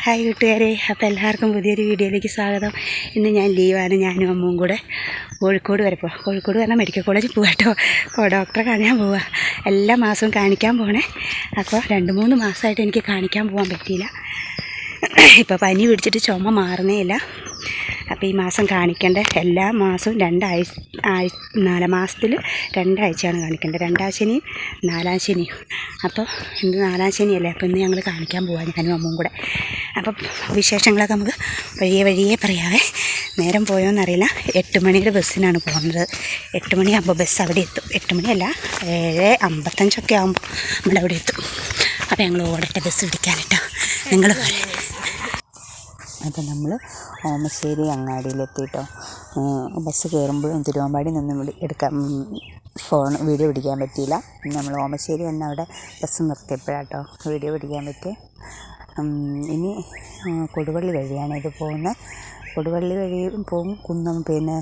Hi കൂട്ടുകാരെ, അപ്പോൾ എല്ലാവർക്കും പുതിയൊരു വീഡിയോയിലേക്ക് സ്വാഗതം. ഇന്ന് ഞാൻ ലീവാണ്. ഞാനും അമ്മയും കൂടെ കോഴിക്കോട് വരെ പോവാം. കോഴിക്കോട് പറഞ്ഞാൽ മെഡിക്കൽ കോളേജിൽ പോവാം കേട്ടോ. ഡോക്ടറെ കാണാൻ പോവാം. എല്ലാ മാസവും കാണിക്കാൻ പോകണേ. അപ്പോൾ 2-3 മാസമായിട്ട് എനിക്ക് കാണിക്കാൻ പോകാൻ പറ്റിയില്ല. ഇപ്പോൾ പനി പിടിച്ചിട്ട് ചുമ മാറുന്നേ ഇല്ല. അപ്പോൾ ഈ മാസം കാണിക്കേണ്ട എല്ലാ മാസവും 4 മാസത്തിൽ 2 ആഴ്ചയാണ് കാണിക്കേണ്ടത്. 2-ാം ശനിയും 4-ാം ശനിയും. അപ്പോൾ ഇന്ന് 4-ാം ശനിയല്ലേ. അപ്പോൾ ഇന്ന് ഞങ്ങൾ കാണിക്കാൻ പോകാൻ ഞാനും അമ്മയും കൂടെ. അപ്പം വിശേഷങ്ങളൊക്കെ നമുക്ക് വഴിയേ പറയാവേ. നേരം പോയോന്നറിയില്ല. 8 മണിയുടെ ബസ്സിനാണ് പോകുന്നത്. 8 മണിയാകുമ്പോൾ ബസ് അവിടെ എത്തും. 8 മണിയല്ല, 7:55 ആകുമ്പോൾ നമ്മളവിടെ എത്തും. അപ്പോൾ ഞങ്ങൾ ഓടട്ടെ ബസ് പിടിക്കാനിട്ടോ. നിങ്ങൾ അപ്പോൾ നമ്മൾ ഓമശ്ശേരി അങ്ങാടിയിലെത്തിയിട്ടോ. ബസ് കയറുമ്പോഴും തിരുവമ്പാടി നിന്ന് വീഡിയോ പിടിക്കാൻ പറ്റിയില്ല. നമ്മൾ ഓമശ്ശേരി വന്ന് അവിടെ ബസ് നിർത്തിയപ്പോഴാട്ടോ വീഡിയോ പിടിക്കാൻ പറ്റി. ഇനി കൊടുവള്ളി വഴിയാണ് ഇത് പോകുന്നത്. കൊടുവള്ളി വഴിയും പോകും, പിന്നെ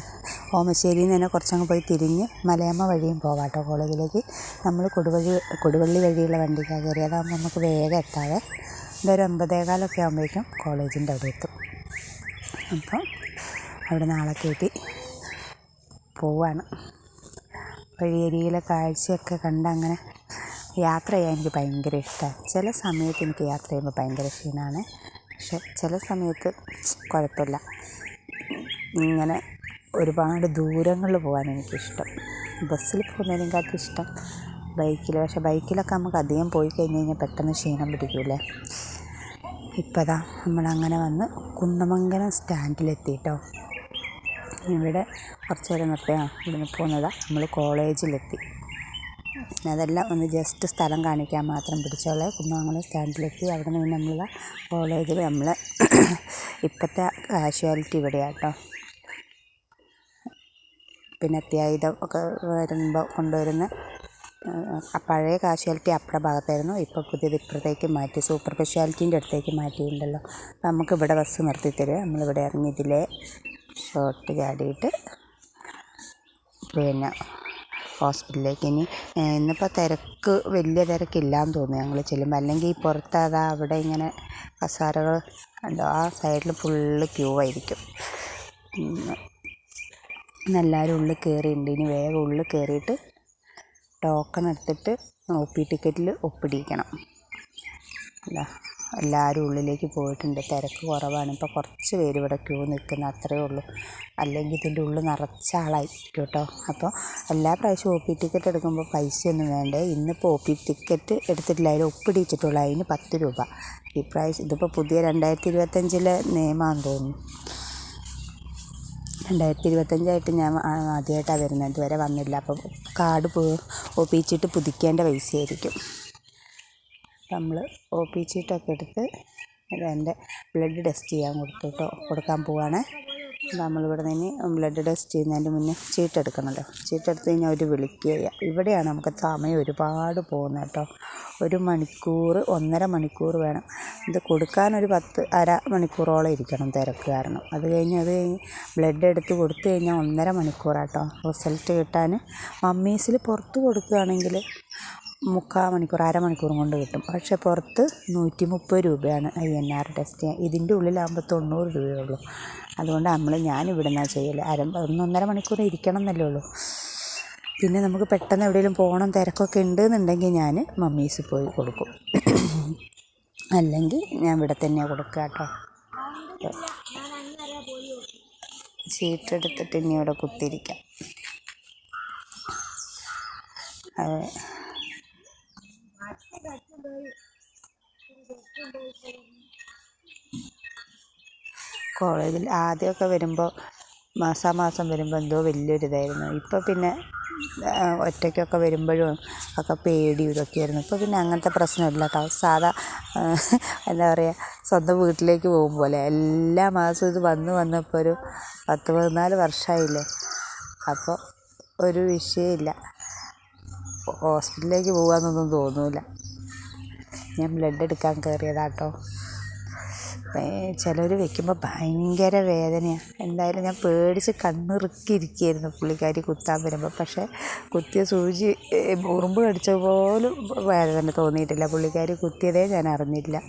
ഓമശ്ശേരിയിൽ നിന്ന് തന്നെ കുറച്ചങ്ങ് പോയി തിരിഞ്ഞ് മലയമ്മ വഴിയും പോകാട്ടോ കോളേജിലേക്ക്. നമ്മൾ കൊടുവള്ളി വഴിയുള്ള വണ്ടിക്കാണ് കയറി. അതാകുമ്പോൾ നമുക്ക് വേഗം എത്താതെ ഒരു 9:15 ആകുമ്പോഴേക്കും കോളേജിൻ്റെ അവിടെ എത്തും. അപ്പം അവിടെ നാളെ കയറ്റി പോവാണ്. വഴിയരിയിലെ കാഴ്ചയൊക്കെ കണ്ട് അങ്ങനെ യാത്ര ചെയ്യാൻ എനിക്ക് ഭയങ്കര ഇഷ്ടമാണ്. ചില സമയത്ത് എനിക്ക് യാത്ര ചെയ്യുമ്പോൾ ഭയങ്കര ക്ഷീണമാണ്. പക്ഷെ ചില സമയത്ത് കുഴപ്പമില്ല. ഇങ്ങനെ ഒരുപാട് ദൂരങ്ങളിൽ പോകാൻ എനിക്കിഷ്ടം. ബസ്സിൽ പോകുന്നതിനെക്കാട്ടും ഇഷ്ടം ബൈക്കിൽ. പക്ഷെ ബൈക്കിലൊക്കെ നമുക്ക് അധികം പോയി കഴിഞ്ഞ് പെട്ടെന്ന് ക്ഷീണം പിടിക്കൂലേ. ഇപ്പോൾ ദാ നമ്മളങ്ങനെ വന്ന് കുന്നമംഗലം സ്റ്റാൻഡിലെത്തിയിട്ടോ. ഇവിടെ കുറച്ച് നേരം നിർത്തിയാണ് ഇവിടുന്ന് പോകുന്നതാണ്. നമ്മൾ കോളേജിലെത്തി. അതെല്ലാം ഒന്ന് ജസ്റ്റ് സ്ഥലം കാണിക്കാൻ മാത്രം പിടിച്ചോളെ. കുന്നമംഗലം സ്റ്റാൻഡിലെത്തി. അവിടെ നിന്ന് നമ്മൾ കോളേജിൽ ഇപ്പോഴത്തെ കാഷ്വാലിറ്റി ഇവിടെയാണ് കേട്ടോ. പിന്നെ അത്യാഹിതം ഒക്കെ വരുമ്പോൾ കൊണ്ടുവരുന്ന പഴയ കാഷ്വാലിറ്റി അപ്പുറത്തെ ഭാഗത്തായിരുന്നു. ഇപ്പോൾ പുതിയത് ഇപ്പുറത്തേക്ക് മാറ്റി, സൂപ്പർ സ്പെഷ്യാലിറ്റീൻ്റെ അടുത്തേക്ക് മാറ്റിയിട്ടുണ്ടല്ലോ. അപ്പോൾ നമുക്ക് ഇവിടെ ബസ് നിർത്തി തരും. നമ്മളിവിടെ ഇറങ്ങി ഇതിലെ ഷോർട്ട് ചാടിയിട്ട് പിന്നെ ഹോസ്പിറ്റലിലേക്ക്. ഇന്നിപ്പോൾ വലിയ തിരക്കില്ലാന്ന് തോന്നുന്നു ഞങ്ങൾ ചെല്ലുമ്പോൾ. അല്ലെങ്കിൽ പുറത്ത് അവിടെ ഇങ്ങനെ കസാരകൾ ഉണ്ടോ, ആ സൈഡിൽ ഫുള്ള് ക്യൂ ആയിരിക്കും. ഇന്നെല്ലാവരും ഉള്ളിൽ കയറിയിട്ടുണ്ട്. ഇനി വേഗം ഉള്ളിൽ കയറിയിട്ട് ടോക്കൺ എടുത്തിട്ട് OP ടിക്കറ്റിൽ ഒപ്പിടിക്കണം. എല്ലാവരും ഉള്ളിലേക്ക് പോയിട്ടുണ്ട്. തിരക്ക് കുറവാണ്. ഇപ്പോൾ കുറച്ച് പേര് ഇവിടെ ക്യൂ നിൽക്കുന്ന അത്രയേ ഉള്ളൂ. അല്ലെങ്കിൽ ഇതിൻ്റെ ഉള്ളിൽ നിറച്ച ആളായിരിക്കും കേട്ടോ. അപ്പോൾ എല്ലാ പ്രാവശ്യവും OP ടിക്കറ്റ് എടുക്കുമ്പോൾ പൈസയൊന്നും വേണ്ടേ. ഇന്നിപ്പോൾ OP ടിക്കറ്റ് എടുത്തിട്ടില്ല, അതിൽ ഒപ്പിടിച്ചിട്ടുള്ളൂ. അതിന് 10 രൂപ. ഈ പ്രാവശ്യം ഇതിപ്പോൾ പുതിയ 2025 നിയമമാണെന്ന് തോന്നുന്നു. 2025 ഞാൻ ആദ്യമായിട്ടാണ് വരുന്നത്. ഇതുവരെ വന്നില്ല. അപ്പോൾ കാർഡ് OP ചീട്ട് പുതുക്കേണ്ട പൈസയായിരിക്കും. നമ്മൾ OP ചീട്ടൊക്കെ എടുത്ത് എൻ്റെ ബ്ലഡ് ടെസ്റ്റ് ചെയ്യാൻ കൊടുക്കാൻ പോവുകയാണ്. നമ്മളിവിടെ നിന്ന് ബ്ലഡ് ടെസ്റ്റ് ചെയ്യുന്നതിൻ്റെ മുന്നേ ചീട്ടെടുക്കണമല്ലോ. ചീട്ടെടുത്ത് കഴിഞ്ഞാൽ അവർ വിളിക്കുക. ഇവിടെയാണ് നമുക്ക് സമയം ഒരുപാട് പോകുന്നത് കേട്ടോ. 1 മണിക്കൂർ 1.5 മണിക്കൂർ വേണം. ഇത് കൊടുക്കാനൊരു 1/2 മണിക്കൂറോളം ഇരിക്കണം, തിരക്ക് കാരണം. അത് കഴിഞ്ഞ് ബ്ലഡ് എടുത്ത് കൊടുത്തു കഴിഞ്ഞാൽ 1.5 മണിക്കൂറാട്ടോ റിസൾട്ട് കിട്ടാൻ. മമ്മീസിൽ പുറത്ത് കൊടുക്കുകയാണെങ്കിൽ 3/4 മണിക്കൂർ 1/2 മണിക്കൂറും കൊണ്ട് കിട്ടും. പക്ഷേ പുറത്ത് 130 രൂപയാണ് INR ടെസ്റ്റ് ചെയ്യാൻ. ഇതിൻ്റെ ഉള്ളിലാകുമ്പോൾ 90 രൂപയേ ഉള്ളൂ. അതുകൊണ്ട് ഞാനിവിടെ നിന്നാണ് ചെയ്യൽ. 1.5 മണിക്കൂർ ഇരിക്കണം എന്നല്ലേ ഉള്ളൂ. പിന്നെ നമുക്ക് പെട്ടെന്ന് എവിടെയെങ്കിലും പോകണം, തിരക്കൊക്കെ ഉണ്ടെന്നുണ്ടെങ്കിൽ ഞാൻ മമ്മീസിൽ പോയി കൊടുക്കും. അല്ലെങ്കിൽ ഞാൻ ഇവിടെ തന്നെയാണ് കൊടുക്കുക കേട്ടോ. ചീട്ടെടുത്തിട്ട് ഇനി ഇവിടെ കുത്തിയിരിക്കാം. കോളേജിൽ ആദ്യമൊക്കെ വരുമ്പോൾ മാസാമാസം വരുമ്പോൾ എന്തോ വലിയൊരിതായിരുന്നു. ഇപ്പോൾ പിന്നെ ഒറ്റയ്ക്കൊക്കെ വരുമ്പോഴും ഒക്കെ പേടിയും ഇതൊക്കെയായിരുന്നു. ഇപ്പോൾ പിന്നെ അങ്ങനത്തെ പ്രശ്നമില്ല കേട്ടോ. സാധാ എന്താ പറയുക, സ്വന്തം വീട്ടിലേക്ക് പോകും പോലെ. എല്ലാ മാസവും ഇത് വന്നപ്പോൾ ഒരു 10-14 വർഷമായില്ലേ. അപ്പോൾ ഒരു വിഷയമില്ല. ഹോസ്പിറ്റലിലേക്ക് പോകാമെന്നൊന്നും തോന്നില്ല. ഞാൻ ബ്ലഡ് എടുക്കാൻ കയറിയതാട്ടോ. ചിലർ വെക്കുമ്പോൾ ഭയങ്കര വേദനയാണ്. എന്തായാലും ഞാൻ പേടിച്ച് കണ്ണിറുക്കിയിരിക്കുകയായിരുന്നു പുള്ളിക്കാരി കുത്താൻ വരുമ്പോൾ. പക്ഷേ കുത്തിയ സൂചി ഉറുമ്പ് കടിച്ച പോലും വേദന തോന്നിയിട്ടില്ല. പുള്ളിക്കാരി കുത്തിയതേ ഞാൻ അറിഞ്ഞില്ല.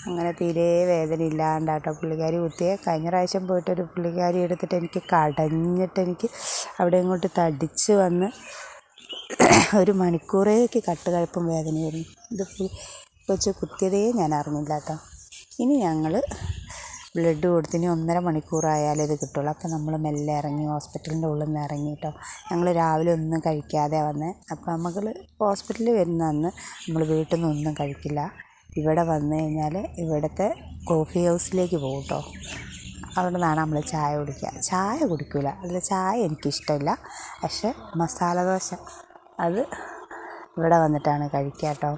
അങ്ങനെ തീരെ വേദന ഇല്ലാണ്ടാട്ടോ പുള്ളിക്കാരി കുത്തിയെ. കഴിഞ്ഞ പ്രാവശ്യം പോയിട്ടൊരു പുള്ളിക്കാരി എടുത്തിട്ട് എനിക്ക് കടഞ്ഞിട്ട് എനിക്ക് അവിടെ ഇങ്ങോട്ട് തടിച്ച് വന്ന് ഒരു മണിക്കൂറേക്ക് കട്ടുകഴപ്പും വേദനയായിരുന്നു. ഇത് വെച്ച് കുത്തിയതേ ഞാൻ അറിഞ്ഞില്ല കേട്ടോ. ഇനി ഞങ്ങൾ ബ്ലഡ് കൊടുത്തിന് 1.5 മണിക്കൂറായാലേ ഇത് കിട്ടുള്ളൂ. അപ്പോൾ നമ്മൾ മെല്ലെ ഇറങ്ങി ഹോസ്പിറ്റലിൻ്റെ ഉള്ളിൽ നിന്ന് ഇറങ്ങി കേട്ടോ. ഞങ്ങൾ രാവിലെ ഒന്നും കഴിക്കാതെ വന്നേ. അപ്പോൾ നമ്മൾ ഹോസ്പിറ്റലിൽ വരുന്ന അന്ന് നമ്മൾ വീട്ടിൽ നിന്ന് ഒന്നും കഴിക്കില്ല. ഇവിടെ വന്നു കഴിഞ്ഞാൽ ഇവിടുത്തെ കോഫി ഹൗസിലേക്ക് പോകും കേട്ടോ. അവിടെ നിന്നാണ് നമ്മൾ ചായ കുടിക്കുക. ചായ കുടിക്കില്ല, അല്ല ചായ എനിക്കിഷ്ടമില്ല. പക്ഷേ മസാല ദോശ അത് ഇവിടെ വന്നിട്ടാണ് കഴിക്കുക കേട്ടോ.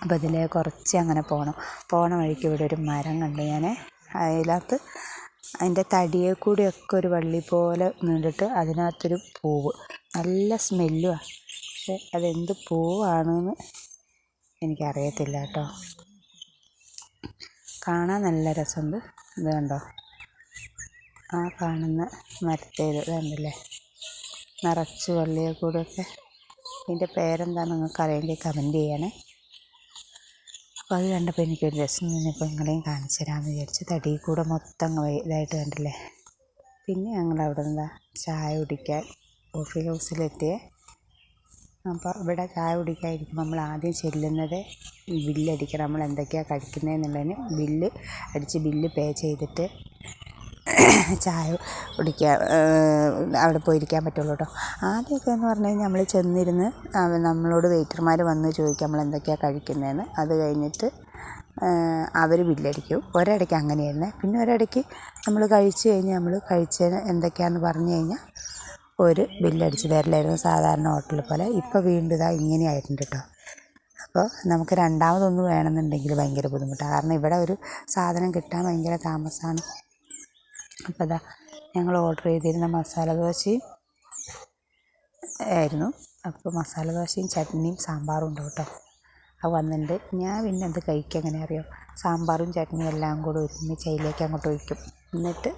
അപ്പോൾ ഇതിൽ കുറച്ച് അങ്ങനെ പോണ വഴിക്ക് ഇവിടെ ഒരു മരം കണ്ടു ഞാൻ. അതിനകത്ത് അതിൻ്റെ തടിയെ കൂടിയൊക്കെ ഒരു വള്ളി പോലെ നീണ്ടിട്ട് അതിനകത്തൊരു പൂവ്, നല്ല സ്മെല്ലുമാണ്. പക്ഷെ അതെന്ത് പൂവാണെന്ന് എനിക്കറിയത്തില്ല കേട്ടോ. കാണാൻ നല്ല രസമുണ്ട്. ഇത് കണ്ടോ, ആ കാണുന്ന മരത്തേൽ ഇതുണ്ടല്ലേ നിറച്ച് വള്ളിയെ കൂടെയൊക്കെ. ഇതിൻ്റെ പേരെന്താണെന്ന് നിങ്ങൾക്ക് അറിയാമെങ്കിൽ കമൻറ്റ് ചെയ്യണേ. അപ്പോൾ അത് കണ്ടപ്പോൾ എനിക്കൊരു രസം നിന്നിപ്പോൾ നിങ്ങളെയും കാണിച്ചു തരാമെന്ന് വിചാരിച്ചു. തടിയിൽ കൂടെ മൊത്തം ഇതായിട്ട് കണ്ടില്ലേ. പിന്നെ ഞങ്ങൾ അവിടെ നിന്ന് ചായ കുടിക്കാൻ കോഫി ഹൗസിലെത്തിയേ. അപ്പോൾ ഇവിടെ ചായ കുടിക്കാതിരിക്കുമ്പോൾ നമ്മൾ ആദ്യം ചെല്ലുന്നത് ബില്ലടിക്കണം. നമ്മൾ എന്തൊക്കെയാണ് കഴിക്കുന്നതെന്നുള്ളതിന് ബില്ല് പേ ചെയ്തിട്ട് ചായ കുടിക്കാൻ അവിടെ പോയിരിക്കാൻ പറ്റുള്ളൂ കേട്ടോ. ആദ്യമൊക്കെ എന്ന് പറഞ്ഞു കഴിഞ്ഞാൽ നമ്മൾ ചെന്നിരുന്ന് നമ്മളോട് വെയിറ്റർമാർ വന്ന് ചോദിക്കും നമ്മൾ എന്തൊക്കെയാണ് കഴിക്കുന്നതെന്ന്. അത് കഴിഞ്ഞിട്ട് അവർ ബില്ലടിക്കും. ഒരിടയ്ക്ക് അങ്ങനെയായിരുന്നേ. പിന്നെ ഒരിടയ്ക്ക് നമ്മൾ കഴിച്ച് കഴിഞ്ഞ് നമ്മൾ കഴിച്ചതിന് എന്തൊക്കെയാണെന്ന് പറഞ്ഞു കഴിഞ്ഞാൽ ഒരു ബില്ലടിച്ച് തരില്ലായിരുന്നു സാധാരണ ഹോട്ടലിൽ പോലെ. ഇപ്പോൾ വീണ്ടും ഇതാ ഇങ്ങനെയായിട്ടുണ്ട് കേട്ടോ. അപ്പോൾ നമുക്ക് രണ്ടാമതൊന്നും വേണമെന്നുണ്ടെങ്കിൽ ഭയങ്കര ബുദ്ധിമുട്ടാണ്. കാരണം ഇവിടെ ഒരു സാധനം കിട്ടാൻ ഭയങ്കര താമസമാണ്. അപ്പോൾ അതാ ഞങ്ങൾ ഓർഡർ ചെയ്തിരുന്ന മസാല ദോശയും ആയിരുന്നു. അപ്പോൾ മസാല ദോശയും ചട്നിയും സാമ്പാറും ഉണ്ട് കേട്ടോ. അത് വന്നിട്ടുണ്ട്. ഞാൻ പിന്നെ അത് കഴിക്കുക എങ്ങനെ അറിയാം, സാമ്പാറും ചട്നിയും എല്ലാം കൂടെ ഒരുമിച്ച് അതിലേക്ക് അങ്ങോട്ട് ഒഴിക്കും. എന്നിട്ട്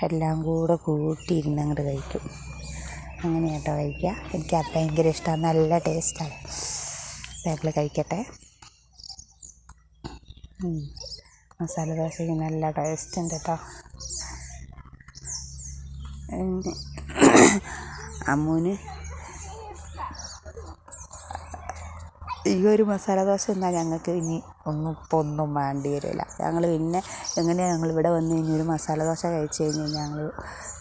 എല്ലാം കൂടെ കൂട്ടിയിരുന്ന് അങ്ങോട്ട് കഴിക്കും. അങ്ങനെ കേട്ടോ കഴിക്കുക. എനിക്ക് അത് ഭയങ്കര ഇഷ്ടമാണ്, നല്ല ടേസ്റ്റാണ്. ഞങ്ങൾ കഴിക്കട്ടെ. മസാല ദോശയ്ക്ക് നല്ല ടേസ്റ്റ് ഉണ്ട് കേട്ടോ. അമ്മൂന് ഈ ഒരു മസാല ദോശ എന്നാൽ ഞങ്ങൾക്ക് ഇനി ഒന്നും വേണ്ടി വരില്ല. ഞങ്ങൾ പിന്നെ എങ്ങനെയാണ് ഞങ്ങളിവിടെ വന്ന് കഴിഞ്ഞ് ഒരു മസാല ദോശ കഴിച്ച് കഴിഞ്ഞ് ഞങ്ങൾ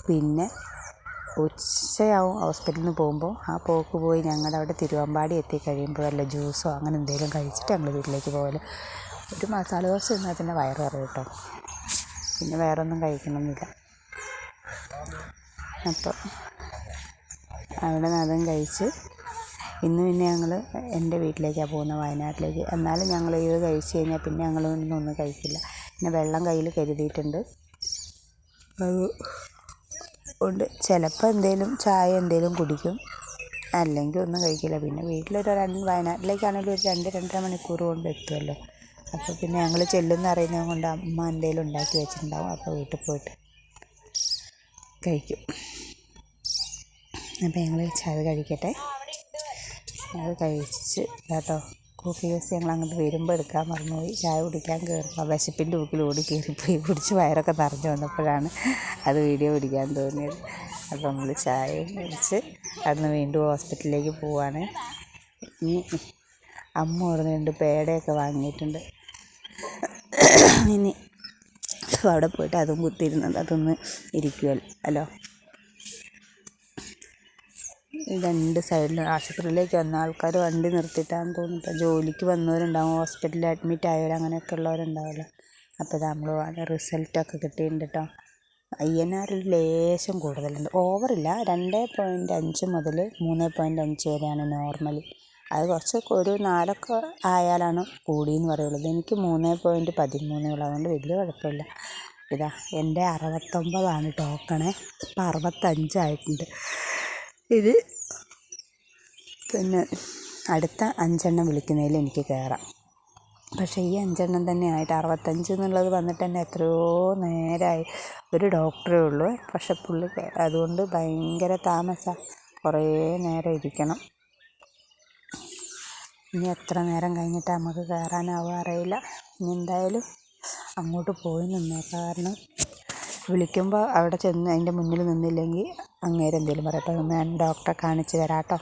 പിന്നെ ഉച്ചയാവും ഹോസ്പിറ്റലിൽ നിന്ന് പോകുമ്പോൾ. ആ പോക്ക് പോയി ഞങ്ങളുടെ അവിടെ തിരുവമ്പാടി എത്തിക്കഴിയുമ്പോൾ വല്ല ജ്യൂസോ അങ്ങനെ എന്തെങ്കിലും കഴിച്ചിട്ട് ഞങ്ങൾ വീട്ടിലേക്ക് പോകല്. ഒരു മസാല ദോശ എന്നാൽ പിന്നെ വയറ് നിറയും കേട്ടോ. പിന്നെ വേറൊന്നും കഴിക്കണമെന്നില്ല. അപ്പോൾ അവിടെ നിന്ന് അതും കഴിച്ച് ഇന്ന് പിന്നെ ഞങ്ങൾ എൻ്റെ വീട്ടിലേക്കാണ് പോകുന്നത്, വയനാട്ടിലേക്ക്. എന്നാലും ഞങ്ങൾ ഇത് കഴിച്ച് കഴിഞ്ഞാൽ പിന്നെ ഞങ്ങൾ ഒന്നും കഴിക്കില്ല. പിന്നെ വെള്ളം കയ്യിൽ കരുതിയിട്ടുണ്ട്. അതുകൊണ്ട് ചിലപ്പോൾ ചായ എന്തെങ്കിലും കുടിക്കും, അല്ലെങ്കിൽ ഒന്നും കഴിക്കില്ല. പിന്നെ വയനാട്ടിലേക്കാണെങ്കിലും ഒരു 2-2.5 മണിക്കൂർ കൊണ്ട് എത്തുമല്ലോ. അപ്പോൾ പിന്നെ ഞങ്ങൾ ചെല്ലുമെന്ന് അറിയുന്നത് കൊണ്ട് അമ്മ എന്തെങ്കിലും ഉണ്ടാക്കി വെച്ചിട്ടുണ്ടാവും. അപ്പോൾ വീട്ടിൽ പോയിട്ട് കഴിക്കും. അപ്പോൾ ഞങ്ങൾ അത് കഴിക്കട്ടെ. അത് കഴിച്ച് കേട്ടോ. കോഫി ഹൗസ് ഞങ്ങൾ അങ്ങോട്ട് വരുമ്പോൾ എടുക്കാൻ മറന്നുപോയി. ചായ കുടിക്കാൻ കയറുമ്പോൾ വിശപ്പിൻ്റെ ഊക്കിൽ ഓടി കയറിപ്പോയി കുടിച്ച് വയറൊക്കെ നിറഞ്ഞു വന്നപ്പോഴാണ് അത് വീഡിയോ പിടിക്കാൻ തോന്നിയത്. അപ്പോൾ നമ്മൾ ചായയും കുടിച്ച് അന്ന് വീണ്ടും ഹോസ്പിറ്റലിലേക്ക് പോവാണ്. ഇനി അമ്മ പറഞ്ഞിട്ടുണ്ട് പേടയൊക്കെ വാങ്ങിയിട്ടുണ്ട്. ഇനി അവിടെ പോയിട്ട് അതും കുത്തിയിരുന്നത് അതൊന്ന് ഇരിക്കുമല്ലോ. രണ്ട് സൈഡിലും ആശുപത്രിയിലേക്ക് വന്ന ആൾക്കാർ വണ്ടി നിർത്തിയിട്ടാണെന്ന് തോന്നുന്നു. ജോലിക്ക് വന്നവരുണ്ടാവും, ഹോസ്പിറ്റലിൽ അഡ്മിറ്റ് ആയവർ അങ്ങനെയൊക്കെ ഉള്ളവരുണ്ടാവുമല്ലോ. അപ്പോൾ നമ്മൾ റിസൾട്ടൊക്കെ കിട്ടിയിട്ടുണ്ട് കേട്ടോ. INR ലേശം കൂടുതലുണ്ട്, ഓവറില്ല. 2.5 മുതൽ 3.5 വരെയാണ് നോർമലി. അത് കുറച്ച് ഒരു 4 ആയാലാണ് കൂടിയെന്ന് പറയുള്ളത്. എനിക്ക് 3.13 ഉള്ളതുകൊണ്ട് വലിയ കുഴപ്പമില്ല. ഇതാ എൻ്റെ 69 ടോക്കണേ. ഇപ്പം 65 ആയിട്ടുണ്ട്. ഇത് പിന്നെ അടുത്ത 5 എണ്ണം വിളിക്കുന്നതിൽ എനിക്ക് കയറാം. പക്ഷേ ഈ 5 എണ്ണം തന്നെ ആയിട്ട് 65 എന്നുള്ളത് വന്നിട്ട് തന്നെ എത്രയോ നേരമായി. ഒരു ഡോക്ടറേ ഉള്ളൂ, പക്ഷെ പുള്ളി അതുകൊണ്ട് ഭയങ്കര താമസമാണ്, കുറേ നേരം ഇരിക്കണം. ഇനി എത്ര നേരം കഴിഞ്ഞിട്ട് നമുക്ക് കയറാനാവുക അറിയില്ല. ഇനി എന്തായാലും അങ്ങോട്ട് പോയി നിന്നേക്കാം. കാരണം വിളിക്കുമ്പോൾ അവിടെ ചെന്ന് അതിൻ്റെ മുന്നിൽ നിന്നില്ലെങ്കിൽ അങ്ങേരെന്തേലും പറയും. അപ്പം ഞാൻ ഡോക്ടറെ കാണിച്ച് തരാം കേട്ടോ.